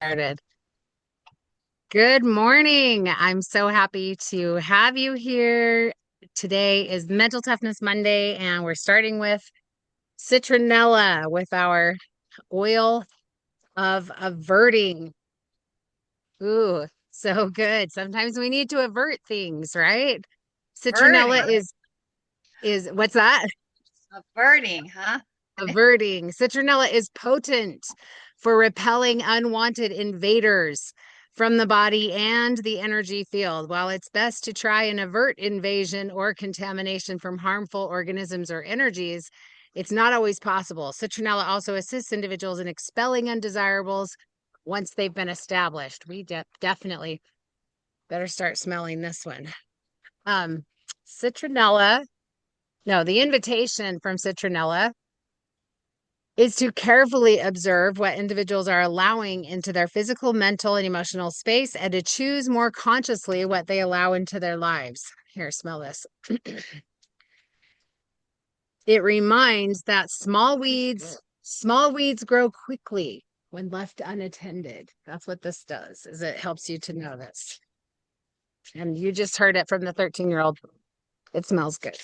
Started. Good morning. I'm so happy to have you here. Today is Mental Toughness Monday, and we're starting with citronella with our oil of averting. Ooh, so good. Sometimes we need to avert things, right? Citronella Birding. is what's that? A birding, huh? Averting. Citronella is potent for repelling unwanted invaders from the body and the energy field. While it's best to try and avert invasion or contamination from harmful organisms or energies, it's not always possible. Citronella also assists individuals in expelling undesirables once they've been established. We definitely better start smelling this one. Um, Citronella, no, the invitation from Citronella is to carefully observe what individuals are allowing into their physical, mental, and emotional space and to choose more consciously what they allow into their lives. Here, smell this. It reminds that small weeds grow quickly when left unattended. That's what this does, is it helps you to know this. And you just heard it from the 13-year-old. It smells good.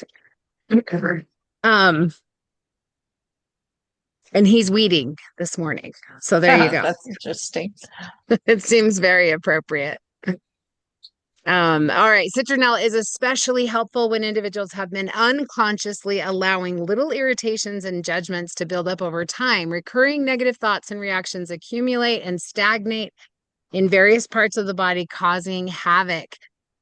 Um, and he's weeding this morning. So there you go. That's interesting. It seems very appropriate. All right. Citronella is especially helpful when individuals have been unconsciously allowing little irritations and judgments to build up over time. Recurring negative thoughts and reactions accumulate and stagnate in various parts of the body, causing havoc.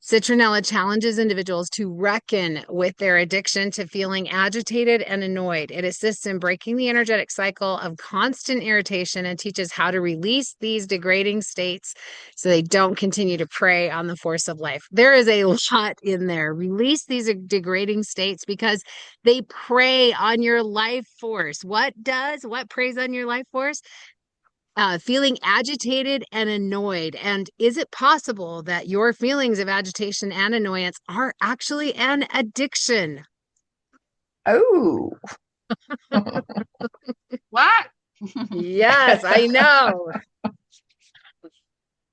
Citronella challenges individuals to reckon with their addiction to feeling agitated and annoyed. It assists in breaking the energetic cycle of constant irritation and teaches how to release these degrading states so they don't continue to prey on the force of life. There is a lot in there. Release these degrading states because they prey on your life force. What preys on your life force? Feeling agitated and annoyed. And is it possible that your feelings of agitation and annoyance are actually an addiction? Oh, What? Yes, I know,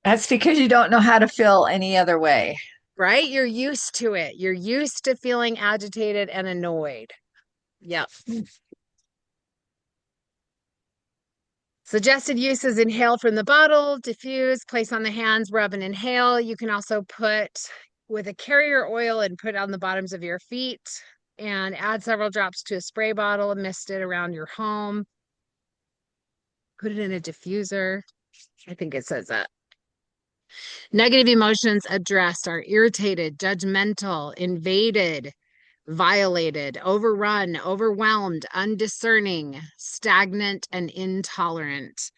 that's because you don't know how to feel any other way. right? You're used to it. You're used to feeling agitated and annoyed. Yep. Suggested uses: inhale from the bottle, diffuse, place on the hands, rub and inhale. You can also put with a carrier oil and put on the bottoms of your feet and add several drops to a spray bottle and mist it around your home. Put it in a diffuser. I think it says that. Negative emotions addressed are irritated, judgmental, invaded, violated, overrun, overwhelmed, undiscerning, stagnant, and intolerant.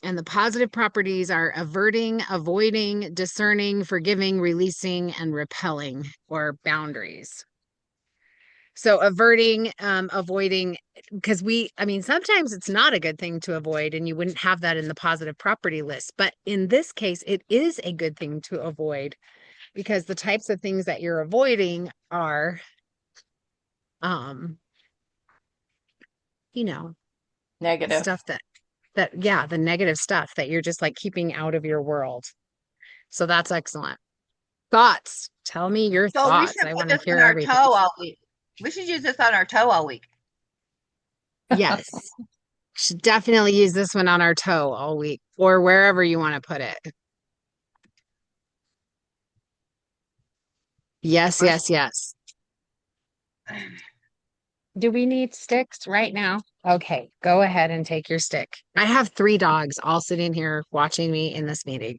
And the positive properties are averting, avoiding, discerning, forgiving, releasing, and repelling, or boundaries. So averting, avoiding, because sometimes it's not a good thing to avoid, and you wouldn't have that in the positive property list. But in this case, it is a good thing to avoid because the types of things that you're avoiding are, um, you know, Negative. stuff yeah, the negative stuff that you're just like keeping out of your world. So that's excellent. Thoughts. Tell me your So we thoughts. should I put want to this hear on our everything. toe all week. We should use this on our toe all week. Yes. Should definitely use this one on our toe all week or wherever you want to put it. Yes, Or yes, yes. Do we need sticks right now? Okay, go ahead and take your stick. I have 3 dogs all sitting here watching me in this meeting,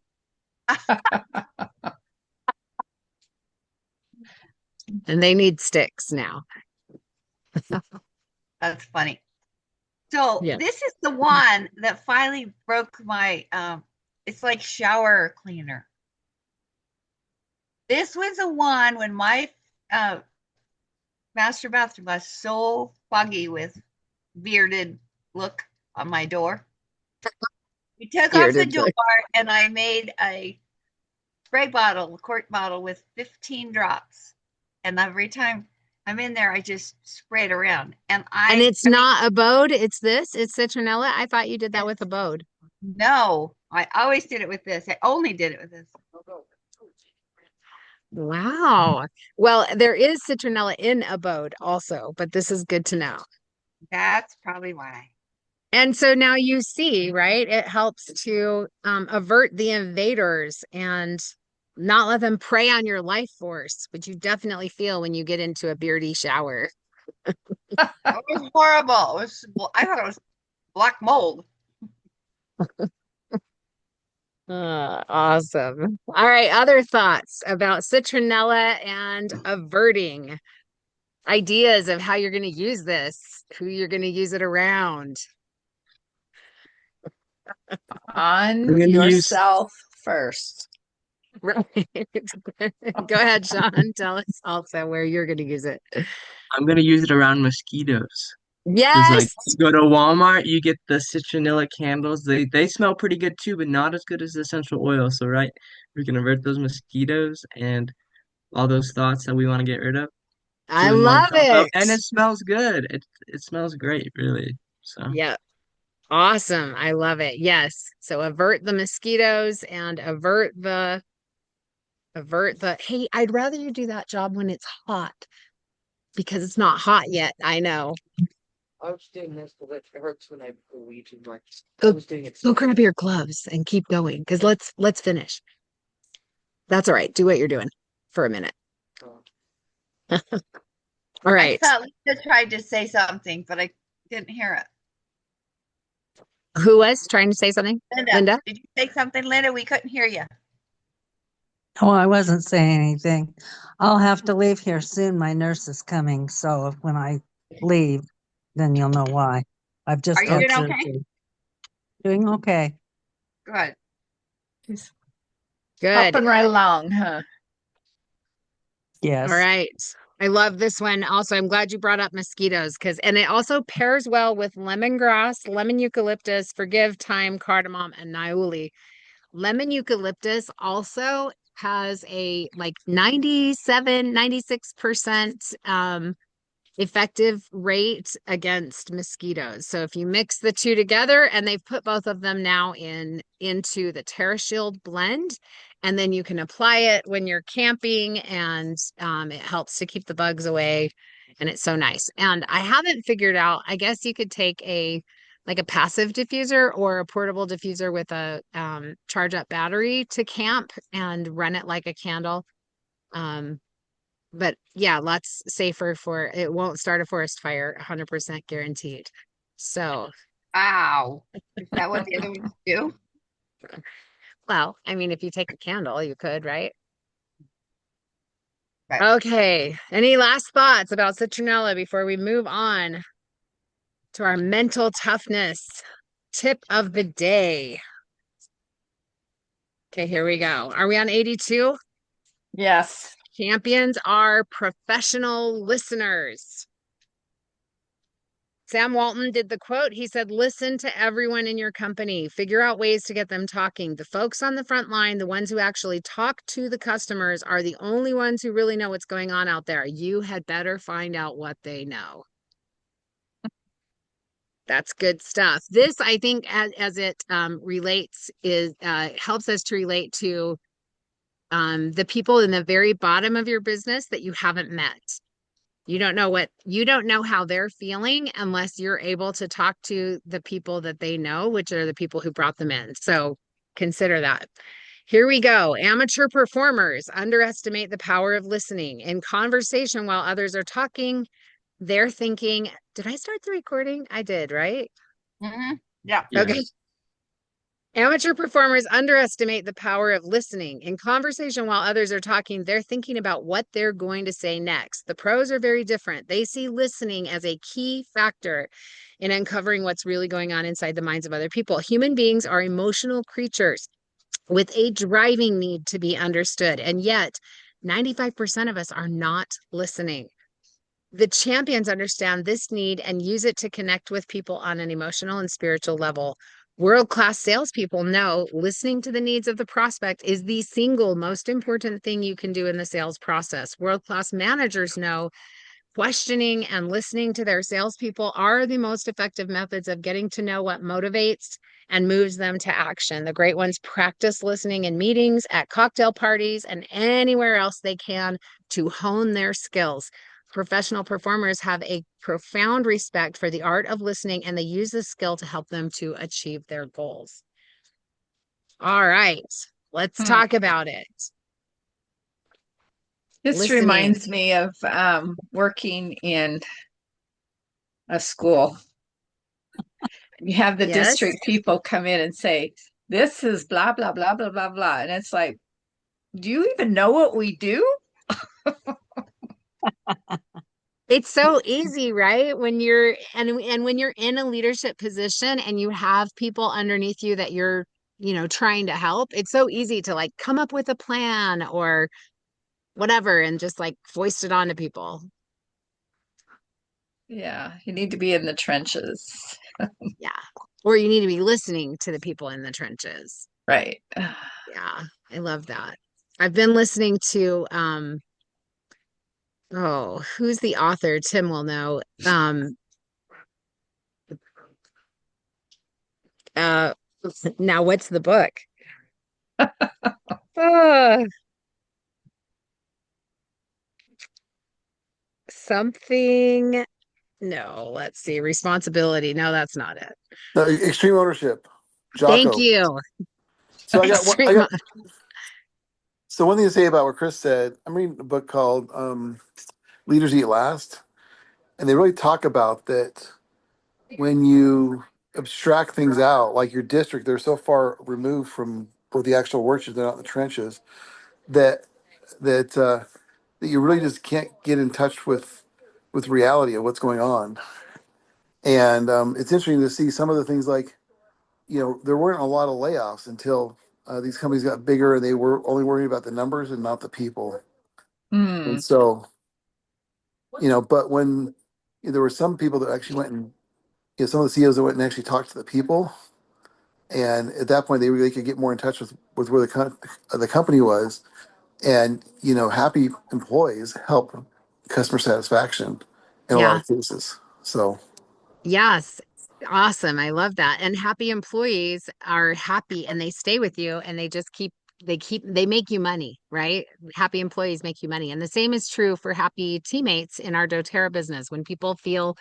and they need sticks now. that's funny. So Yeah. this is the one that finally broke my it's like shower cleaner. This was the one when my uh master bathroom was so foggy with bearded look on my door. We took off the Bearded door look. and I made a spray bottle, a quart bottle with 15 drops. And every time I'm in there, I just spray it around. And And I, it's I mean, not Abode, it's citronella. I thought you did that with it's Abode. no. I always did it with this. I only did it with this. Wow. Well, there is citronella in abode also, but this is good to know. That's probably why. And so now you see, right? It helps to avert the invaders and not let them prey on your life force, which you definitely feel when you get into a beardy shower. It was horrible. I thought it was black mold. Awesome. All right, other thoughts about citronella and averting, ideas of how you're going to use this, who you're going to use it around. On I'm gonna use yourself first. Right. Go ahead, Sean. Tell us also where you're going to use it. I'm gonna use it around mosquitoes. Cause like Yes. you go to Walmart, you get the citronella candles. They smell pretty good too, but not as good as the essential oil. So right, we can avert those mosquitoes and all those thoughts that we want to get rid of. I Two in one love drop up, it. and it smells good. It smells great, really. So Yeah. Awesome. I love it. Yes. So avert the mosquitoes and avert the hey, I'd rather you do that job when it's hot because it's not hot yet. I know. I was doing this because it hurts when I breathe too much. I Go was doing it. go grab your gloves and keep going because let's finish. That's all right. Do what you're doing for a minute. All I right. thought Lisa tried to say something, but I didn't hear it. Who was trying to say something? Linda, Linda? did you say something, Linda? We couldn't hear you. Oh, I wasn't saying anything. I'll have to leave here soon. My nurse is coming, so when I leave, then you'll know why. I've Are just you had doing okay? surgery. Doing okay. Good. Good. Hopping right along, huh? Yes. All right. I love this one. Also, I'm glad you brought up mosquitoes and it also pairs well with lemongrass, lemon eucalyptus, forgive, thyme, cardamom, and niaouli. Lemon eucalyptus also has a like 97, 96% effective rate against mosquitoes. So if you mix the two together, and they've put both of them now into the TerraShield blend, and then you can apply it when you're camping, and it helps to keep the bugs away, and it's so nice. And I haven't figured out, I guess you could take a passive diffuser or a portable diffuser with a charge up battery to camp and run it like a candle. But yeah, lots safer for it won't start a forest fire, 100% guaranteed. So, Ow. Is that what the other ones do? well, I mean, if you take a candle, you could, right? Right. Okay. Any last thoughts about citronella before we move on to our mental toughness tip of the day? Okay, here we go. Are we on 82? Yes. Champions are professional listeners. Sam Walton did the quote. He said, listen to everyone in your company, figure out ways to get them talking. The folks on the front line, the ones who actually talk to the customers, are the only ones who really know what's going on out there. You had better find out what they know. That's good stuff. This, I think, as it relates, is helps us to relate to the people in the very bottom of your business that you haven't met. You don't know how they're feeling unless you're able to talk to the people that they know, which are the people who brought them in. So consider that. Here we go. Amateur performers underestimate the power of listening. In conversation while others are talking, they're thinking, did I start the recording? I did, right? Mm-hmm. Yeah. Okay. yes. Amateur performers underestimate the power of listening. In conversation while others are talking, they're thinking about what they're going to say next. The pros are very different. They see listening as a key factor in uncovering what's really going on inside the minds of other people. Human beings are emotional creatures with a driving need to be understood, and yet 95% of us are not listening. The champions understand this need and use it to connect with people on an emotional and spiritual level. World-class salespeople know listening to the needs of the prospect is the single most important thing you can do in the sales process. World-class managers know questioning and listening to their salespeople are the most effective methods of getting to know what motivates and moves them to action. The great ones practice listening in meetings, at cocktail parties, and anywhere else they can to hone their skills. Professional performers have a profound respect for the art of listening, and they use this skill to help them to achieve their goals. All right, let's Hmm. talk about it. This Listening. reminds me of working in a school. You have the Yes. district people come in and say, this is blah, blah, blah, blah, blah, blah. And it's like, do you even know what we do? It's so easy, right? When you're and when you're in a leadership position and you have people underneath you that you're, trying to help, it's so easy to like come up with a plan or whatever and just like foist it onto people. Yeah, you need to be in the trenches. Yeah. Or you need to be listening to the people in the trenches. Right. Yeah, I love that. I've been listening to who's the author? Tim will know. Uh Now what's the book? Uh, something. No, let's see. Responsibility. No, that's not it. No, extreme ownership. Thank Jocko. you. So I Extreme. got so one thing to say about what Chris said. I'm reading a book called Leaders Eat Last, and they really talk about that when you abstract things out, like your district, they're so far removed from where the actual work is, they're not in the trenches, that that you really just can't get in touch with reality of what's going on. And it's interesting to see some of the things like, there weren't a lot of layoffs until these companies got bigger and they were only worried about the numbers and not the people. Hmm. And so, but when there were some people that actually went and, some of the CEOs that went and actually talked to the people. And at that point, they really could get more in touch with where the company was. And, happy employees help customer satisfaction in a lot Yeah. of cases. So, Yes. Awesome. I love that. And happy employees are happy and they stay with you and they make you money, right? Happy employees make you money. And the same is true for happy teammates in our doTERRA business. When people feel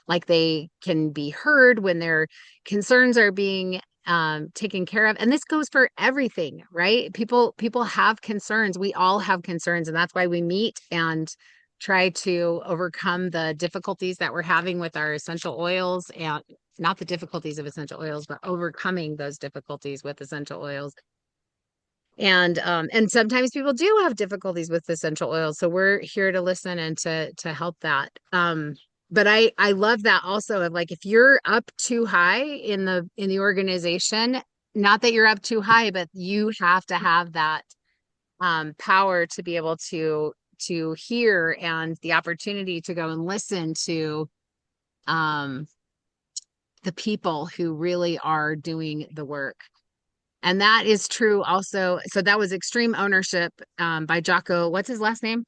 like they can be heard, when their concerns are being taken care of. And this goes for everything, right? People have concerns. We all have concerns, and that's why we meet and try to overcome the difficulties that we're having with our essential oils, and not the difficulties of essential oils, but overcoming those difficulties with essential oils. And sometimes people do have difficulties with essential oils, so we're here to listen and to help that. But I love that also of like if you're up too high in the organization, not that you're up too high, but you have to have that power to be able to hear and the opportunity to go and listen to um the people who really are doing the work. And that is true also. So that was Extreme Ownership by Jocko. What's his last name?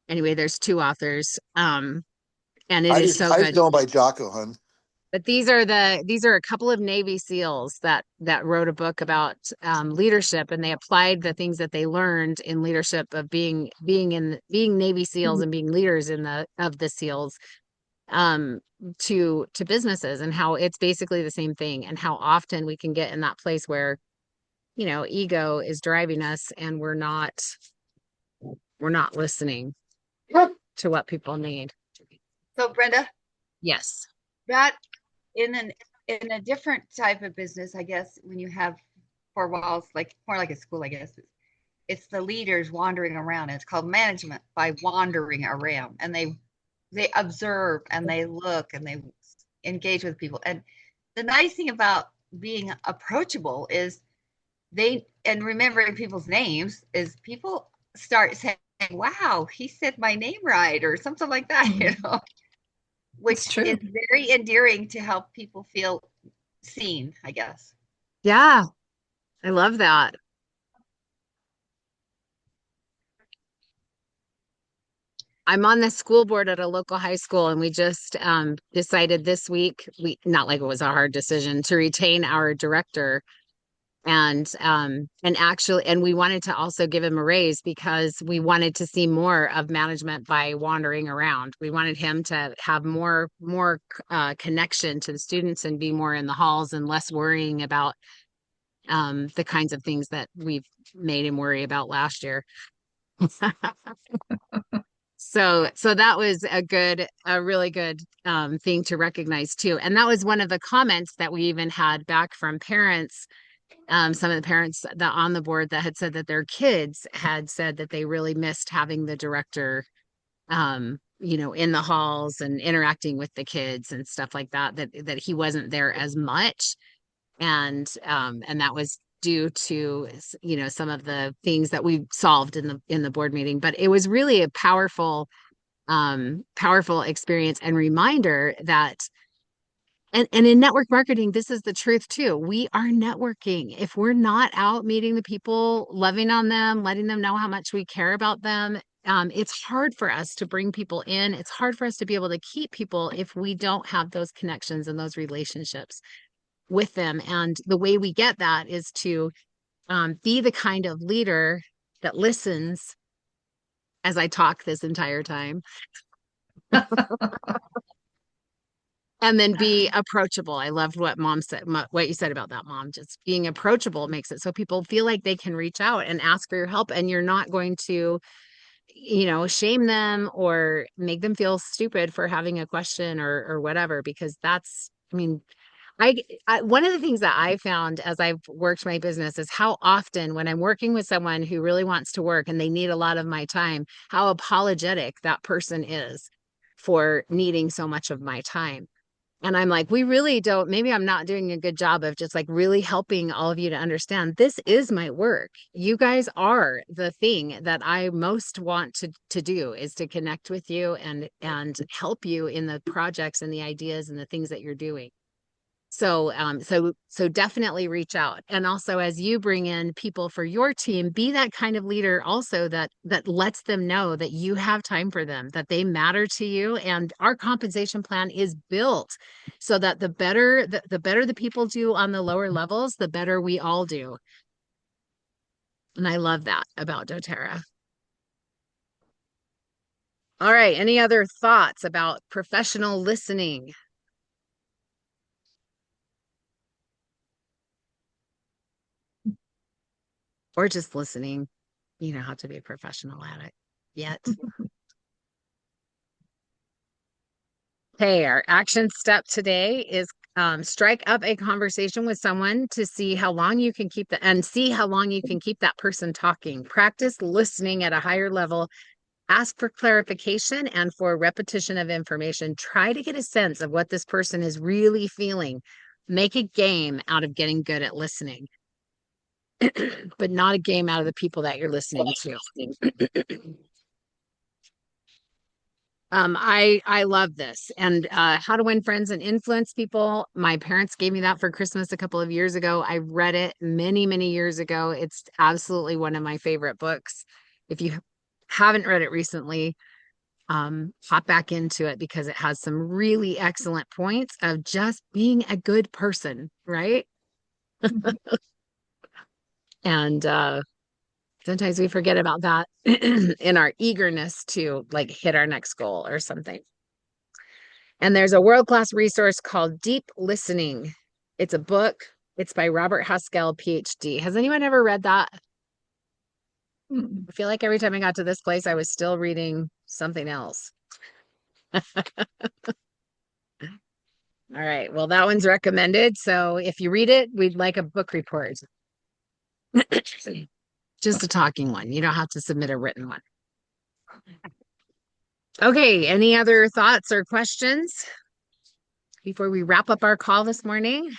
Anyway, there's two authors. And it I is just so I just good. know by Jocko, hun. But these are a couple of Navy SEALs that wrote a book about leadership, and they applied the things that they learned in leadership of being Navy SEALs and being leaders of the SEALs to businesses, and how it's basically the same thing, and how often we can get in that place where ego is driving us and we're not listening to what people need. So Brenda, Yes. that in a different type of business, I guess, when you have four walls, like more like a school, I guess, it's the leaders wandering around. It's called management by wandering around, and they observe and they look and they engage with people. And the nice thing about being approachable is and remembering people's names is people start saying, wow, he said my name right, or something like that, It's which true. is very endearing to help people feel seen, I guess. Yeah, I love that. I'm on the school board at a local high school, and we just decided this week, we not like it was a hard decision to retain our director and actually and we wanted to also give him a raise because we wanted to see more of management by wandering around. We wanted him to have more connection to the students and be more in the halls and less worrying about the kinds of things that we've made him worry about last year. So that was a really good thing to recognize too. And that was one of the comments that we even had back from parents. Some of the parents that on the board that had said that their kids had said that they really missed having the director, in the halls and interacting with the kids and stuff like that, that he wasn't there as much. And that was due to, some of the things that we solved in the board meeting. But it was really a powerful experience and reminder that and in network marketing, this is the truth too. We are networking. If we're not out meeting the people, loving on them, letting them know how much we care about them, it's hard for us to bring people in. It's hard for us to be able to keep people if we don't have those connections and those relationships with them. And the way we get that is to be the kind of leader that listens as I talk this entire time. And then be approachable. I loved what mom said, what you said about that, mom. Just being approachable makes it so people feel like they can reach out and ask for your help, and you're not going to, shame them or make them feel stupid for having a question or whatever, because that's, I mean, one of the things that I found as I've worked my business is how often when I'm working with someone who really wants to work and they need a lot of my time, how apologetic that person is for needing so much of my time. And I'm like, we really don't, maybe I'm not doing a good job of just like really helping all of you to understand this is my work. You guys are the thing that I most want to do is to connect with you and help you in the projects and the ideas and the things that you're doing. So definitely reach out. And also as you bring in people for your team, be that kind of leader also that lets them know that you have time for them, that they matter to you. And our compensation plan is built so that the better the people do on the lower levels, the better we all do. And I love that about doTERRA. All right, any other thoughts about professional listening? Or just listening? You don't have to be a professional at it yet. Hey, our action step today is strike up a conversation with someone to see how long you can keep that person talking. Practice listening at a higher level. Ask for clarification and for repetition of information. Try to get a sense of what this person is really feeling. Make a game out of getting good at listening, but not a game out of the people that you're listening to. I love this. And How to Win Friends and Influence People. My parents gave me that for Christmas a couple of years ago. I read it many, many years ago. It's absolutely one of my favorite books. If you haven't read it recently, hop back into it because it has some really excellent points of just being a good person, right? And sometimes we forget about that in our eagerness to like hit our next goal or something. And there's a world-class resource called Deep Listening. It's a book. It's by Robert Haskell, PhD. Has anyone ever read that? I feel like every time I got to this place, I was still reading something else. All right. Well, that one's recommended. So if you read it, we'd like a book report. Just a talking one. You don't have to submit a written one. Okay. Any other thoughts or questions before we wrap up our call this morning?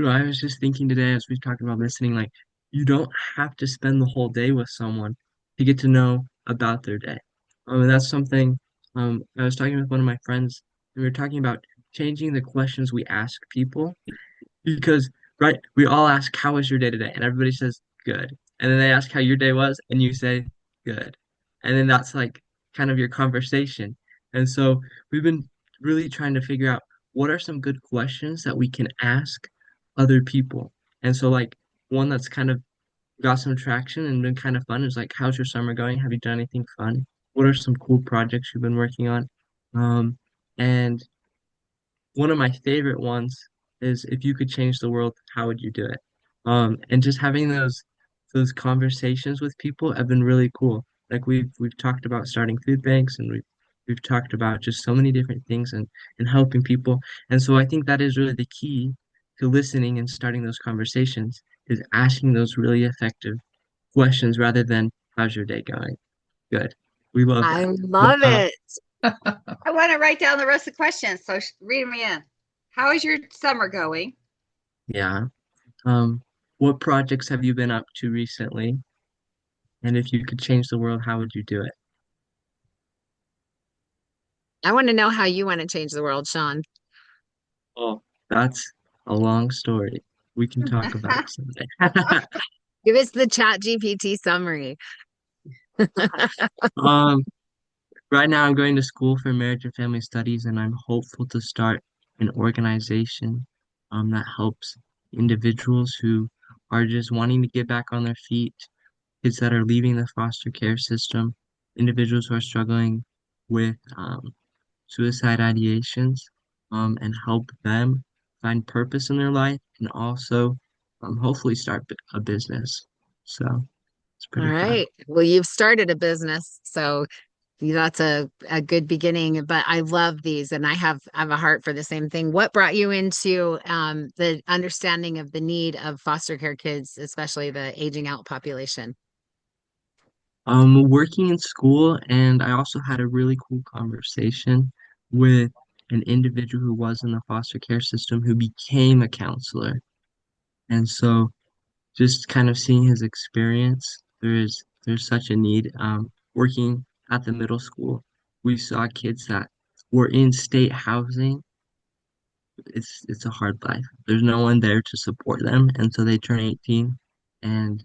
I was just thinking today as we talked about listening, like you don't have to spend the whole day with someone to get to know about their day. And that's something I was talking with one of my friends, and we were talking about changing the questions we ask people because, right, we all ask, "How was your day today?" And everybody says, "Good." And then they ask how your day was, and you say, "Good." and then that's like kind of your conversation. And so we've been really trying to figure out what are some good questions that we can ask other people. And so like one that's kind of got some traction and been kind of fun is like, how's your summer going? Have you done anything fun? What are some cool projects you've been working on? And one of my favorite ones is if you could change the world, how would you do it? And just having those conversations with people have been really cool. Like we've talked about starting food banks and we've talked about just so many different things and helping people. And so I think that is really the key to listening and starting those conversations is asking those really effective questions rather than how's your day going? Good. We love I that. But love it. I want to write down the rest of the questions, so read me in. How is your summer going? yeah. What projects have you been up to recently? And if you could change the world, how would you do it? I want to know how you want to change the world, Sean. Oh, that's a long story. We can talk about it someday. Give us the Chat GPT summary. Um, right now I'm going to school for marriage and family studies, and I'm hopeful to start an organization that helps individuals who are just wanting to get back on their feet, kids that are leaving the foster care system, individuals who are struggling with suicide ideations, and help them find purpose in their life and also hopefully start a business. So it's All pretty fun. right. Well, you've started a business, so that's a good beginning. But I love these, and I have a heart for the same thing. What brought you into the understanding of the need of foster care kids, especially the aging out population? Working in school, and I also had a really cool conversation with an individual who was in the foster care system who became a counselor. And so just kind of seeing his experience, there's such a need. Working at the middle school, we saw kids that were in state housing. It's a hard life. There's no one there to support them until they turn 18. And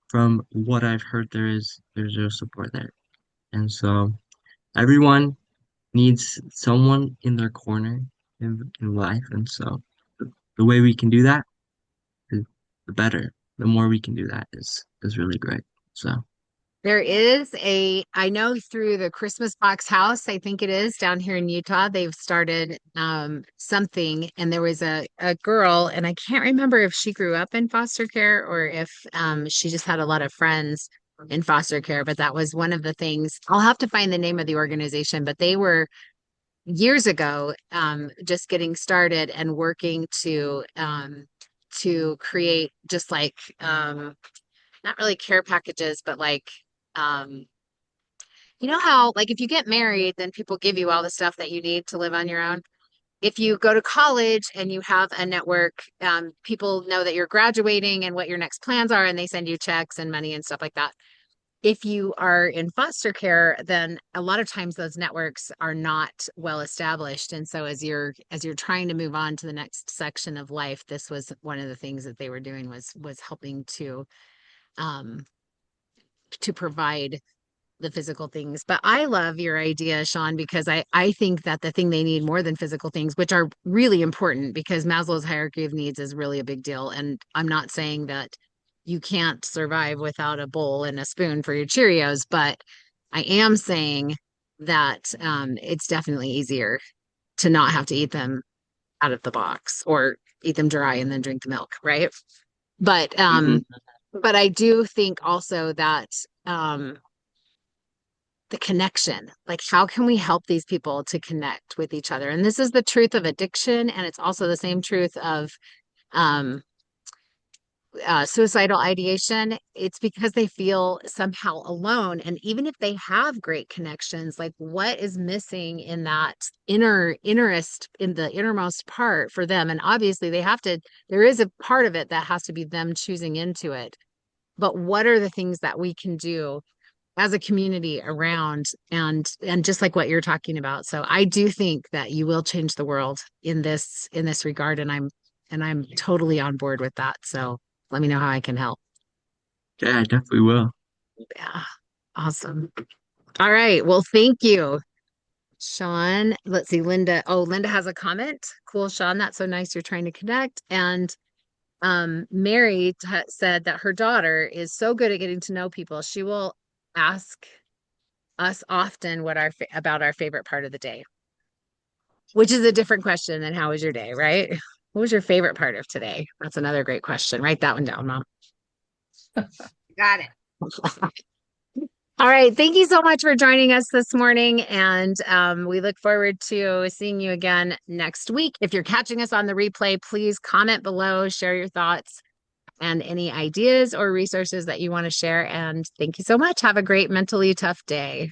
from what I've heard, there's no support there. And so everyone needs someone in their corner in life. And so the way we can do that is the better. The more we can do that is really great. So. There is I know through the Christmas Box House, I think it is down here in Utah, they've started something, and there was a girl, and I can't remember if she grew up in foster care or if she just had a lot of friends in foster care, but that was one of the things. I'll have to find the name of the organization, but they were years ago just getting started and working to create just like not really care packages, but like um you know how, like, if you get married, then people give you all the stuff that you need to live on your own. If you go to college and you have a network, people know that you're graduating and what your next plans are, and they send you checks and money and stuff like that. If you are in foster care, then a lot of times those networks are not well established. And so as you're trying to move on to the next section of life, this was one of the things that they were doing was helping um to provide the physical things. But I love your idea, Sean, because I think that the thing they need more than physical things, which are really important because Maslow's hierarchy of needs is really a big deal. And I'm not saying that you can't survive without a bowl and a spoon for your Cheerios, but I am saying that it's definitely easier to not have to eat them out of the box or eat them dry and then drink the milk, right? But Mhm. but I do think also that um the connection, like how can we help these people to connect with each other? And this is the truth of addiction, and it's also the same truth of um suicidal ideation. It's because they feel somehow alone, and even if they have great connections, like what is missing in that innerest in the innermost part for them? And obviously they have to, there is a part of it that has to be them choosing into it, but what are the things that we can do as a community around, and just like what you're talking about. So I do think that you will change the world in this regard, and I'm totally on board with that. So let me know how I can help. Yeah, I definitely will. Yeah. Awesome. All right. Well, thank you, Sean. Let's see, Linda. Oh, Linda has a comment. Cool, Sean. That's so nice. You're trying to connect. And Mary said that her daughter is so good at getting to know people. She will ask us often what about our favorite part of the day, which is a different question than how was your day, right? What was your favorite part of today? That's another great question. Write that one down, Mom. Got it. All right. Thank you so much for joining us this morning. And we look forward to seeing you again next week. If you're catching us on the replay, please comment below, share your thoughts and any ideas or resources that you want to share. And thank you so much. Have a great mentally tough day.